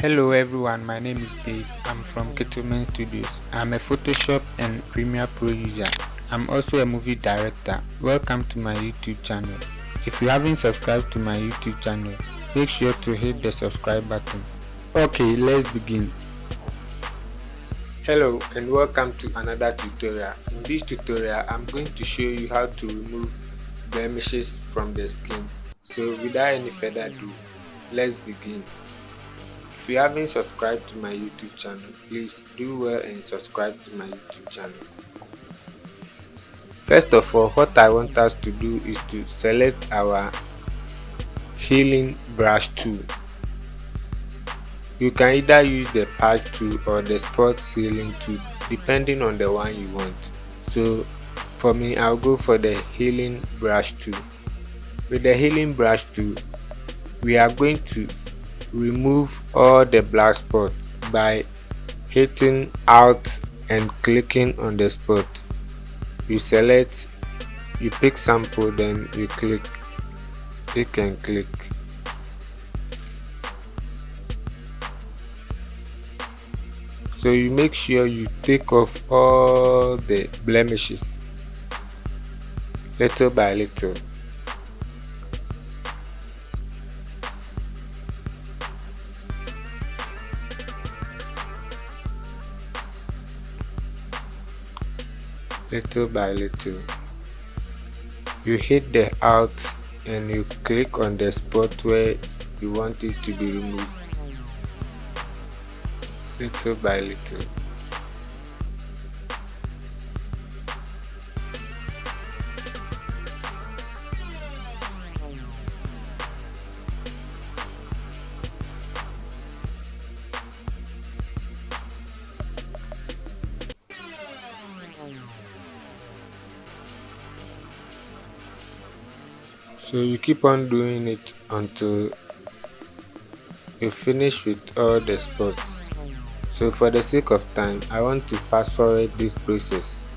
Hello everyone, my name is Dave. I'm from Kitiwment Studios. I'm a Photoshop and Premiere Pro user. I'm also a movie director. Welcome to my YouTube channel. If you haven't subscribed to my YouTube channel, make sure to hit the subscribe button. Okay, let's begin. Hello and welcome to another tutorial. In this tutorial, I'm going to show you how to remove blemishes from the skin. So without any further ado, let's begin. If you haven't subscribed to my YouTube channel, please do well and subscribe to my YouTube channel. First of all, what I want us to do is to select our healing brush tool. You can either use the patch tool or the spot healing tool depending on the one you want. So for me, I'll go for the healing brush tool. With the healing brush tool, we are going to remove all the black spots by hitting Alt and clicking on the spot. You select, you pick sample, then you click and click. So you make sure you take off all the blemishes little by little. Little by little. You hit the Alt and you click on the spot where you want it to be removed. Little by little. So you keep on doing it until you finish with all the spots. So for the sake of time, I want to fast forward this process.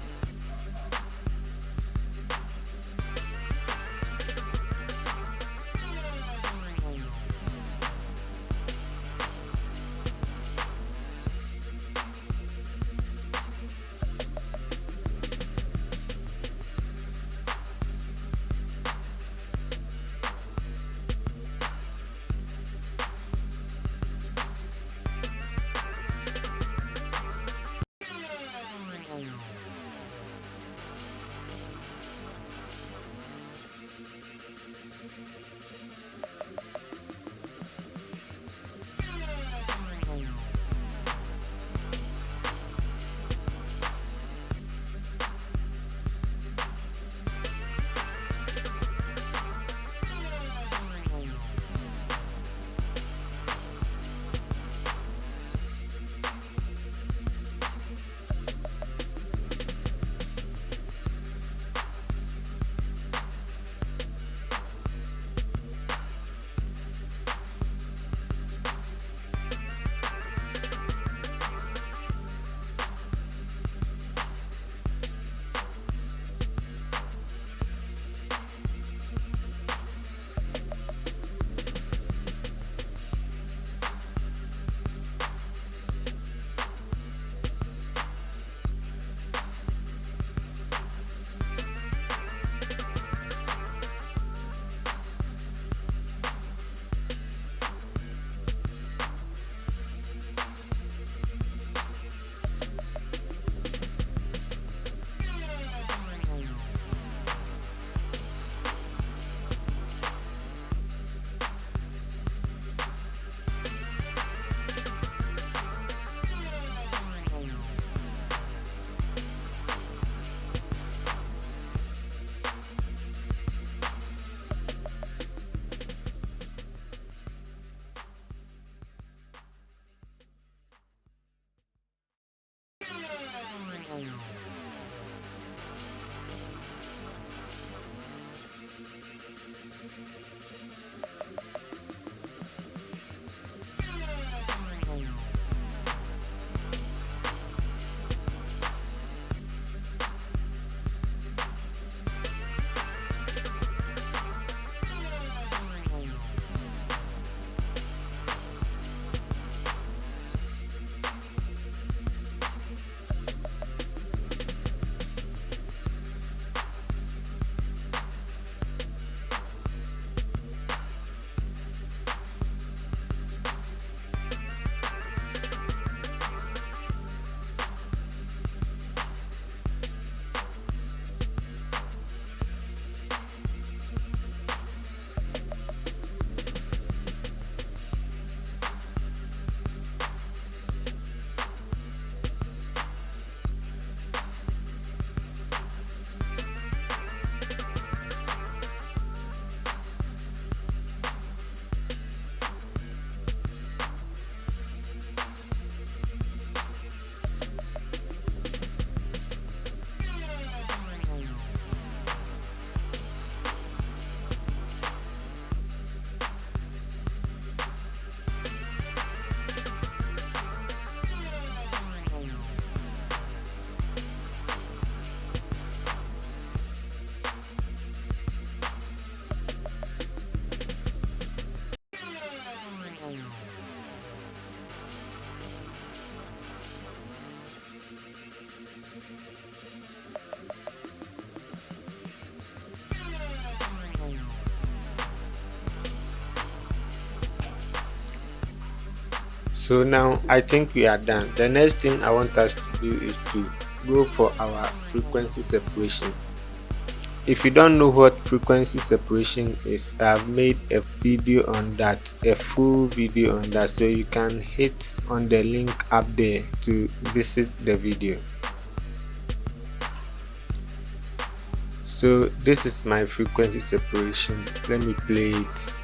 So now I think we are done. The next thing I want us to do is to go for our frequency separation. If you don't know what frequency separation is, I've made a video on that, a full video on that, so you can hit on the link up there to visit the video. So this is my frequency separation. Let me play it.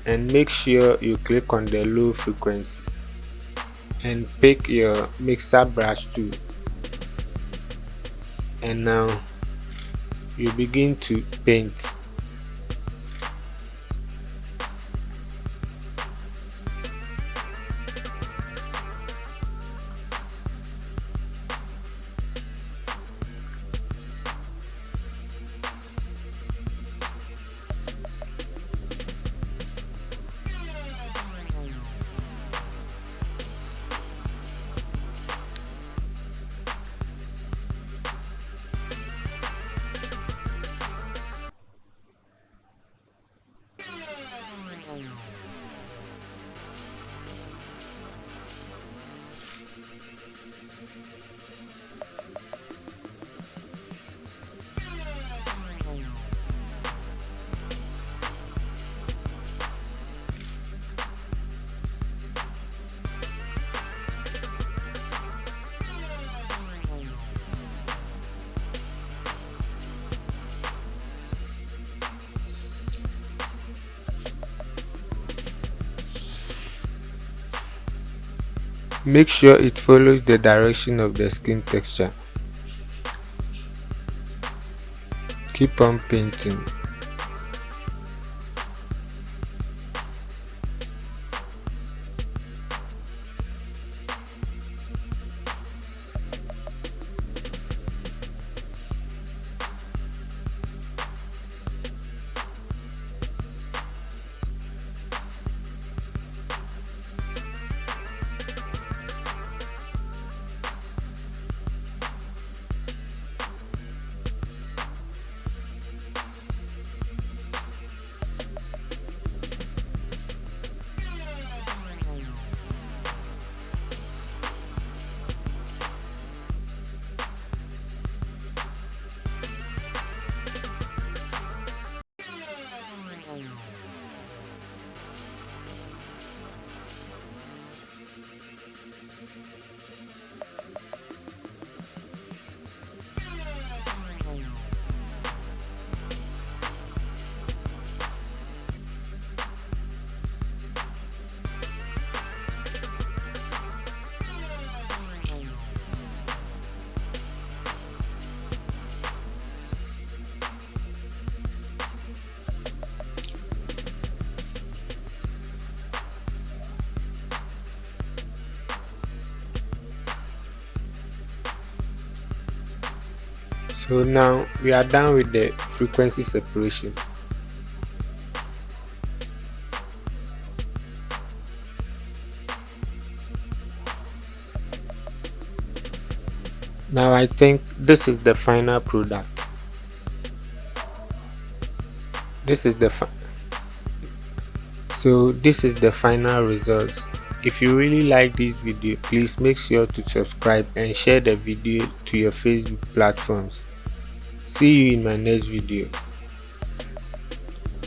And make sure you click on the low frequency and pick your mixer brush tool. And now you begin to paint. Make sure it follows the direction of the skin texture. Keep on painting. So now we are done with the frequency separation. Now I think this is the final product. This is the so this is the final results. If you really like this video, please make sure to subscribe and share the video to your Facebook platforms. See you in my next video.